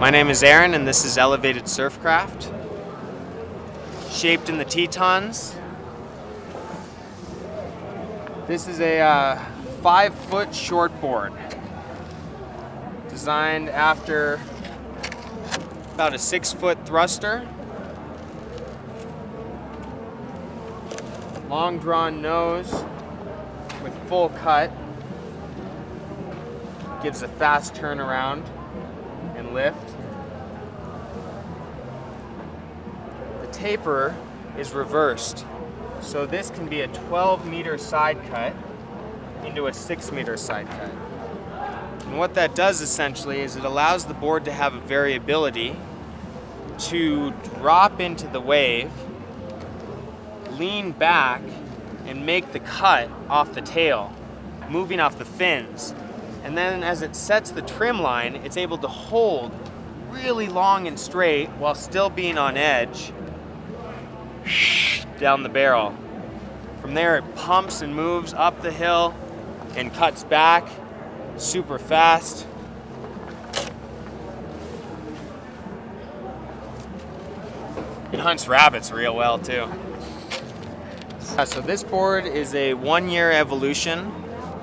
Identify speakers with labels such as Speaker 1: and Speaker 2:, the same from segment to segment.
Speaker 1: My name is Aaron, and this is Elevated Surfcraft, shaped in the Tetons. This is a 5-foot shortboard, designed after about a 6-foot thruster, long drawn nose with full cut, gives a fast turnaround and lift. The taper is reversed, so this can be a 12-meter side cut into a 6-meter side cut. And what that does essentially is it allows the board to have a variability to drop into the wave, lean back, and make the cut off the tail, moving off the fins. And then as it sets the trim line, it's able to hold really long and straight while still being on edge down the barrel. From there it pumps and moves up the hill and cuts back super fast. It hunts rabbits real well too. So this board is a 1-year evolution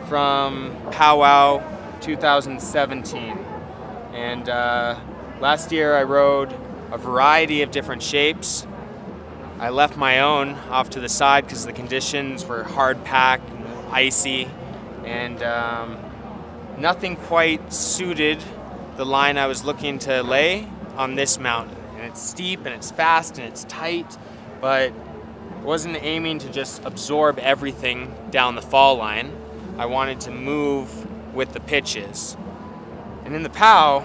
Speaker 1: from Powwow 2017. And last year I rode a variety of different shapes. I left my own off to the side because the conditions were hard packed, icy, and nothing quite suited the line I was looking to lay on this mountain. And it's steep and it's fast and it's tight, but I wasn't aiming to just absorb everything down the fall line. I wanted to move with the pitches. And in the POW,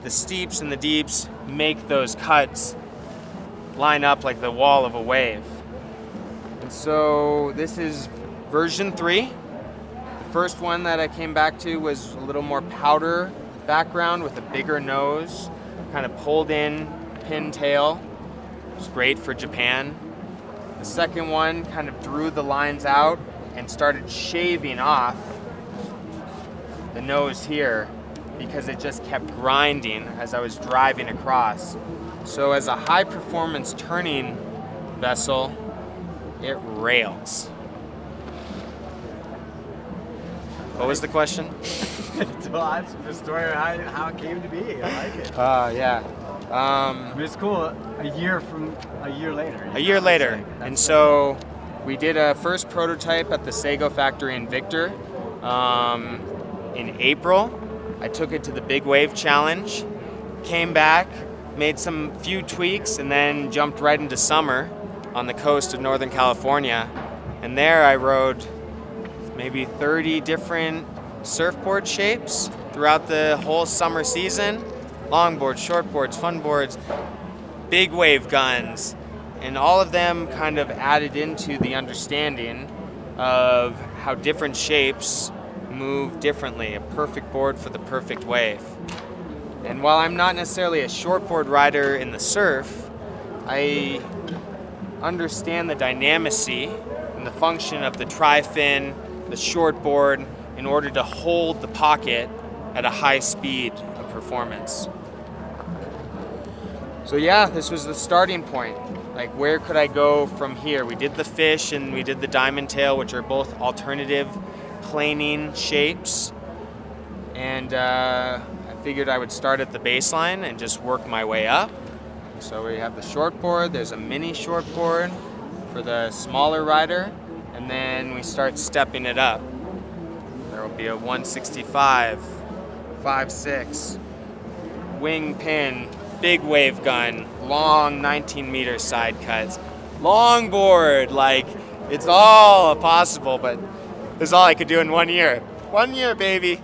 Speaker 1: the steeps and the deeps make those cuts line up like the wall of a wave. And so this is version 3. The first one that I came back to was a little more powder background with a bigger nose, kind of pulled in pin tail. It's great for Japan. The second one kind of drew the lines out and started shaving off the nose here because it just kept grinding as I was driving across. So as a high performance turning vessel, it rails. What was the question?
Speaker 2: That's the story of how it came to be. I like it.
Speaker 1: Yeah.
Speaker 2: But it's cool. A year later.
Speaker 1: A year later. And so we did a first prototype at the Sago factory in Victor in April. I took it to the Big Wave Challenge, came back, made some few tweaks, and then jumped right into summer on the coast of Northern California. And there I rode maybe 30 different surfboard shapes throughout the whole summer season. Longboards, shortboards, funboards, big wave guns, and all of them kind of added into the understanding of how different shapes move differently, a perfect board for the perfect wave. And while I'm not necessarily a shortboard rider in the surf, I understand the dynamicy and the function of the tri-fin, the shortboard, in order to hold the pocket at a high speed of performance. So yeah, this was the starting point. Like, where could I go from here? We did the fish and we did the diamond tail, which are both alternative planing shapes. And I figured I would start at the baseline and just work my way up. So we have the shortboard, there's a mini shortboard for the smaller rider, and then we start stepping it up. There will be a 165, 5.6, wing pin, big wave gun, long 19-meter side cuts, longboard, like, it's all possible, but this is all I could do in 1 year. 1 year, baby.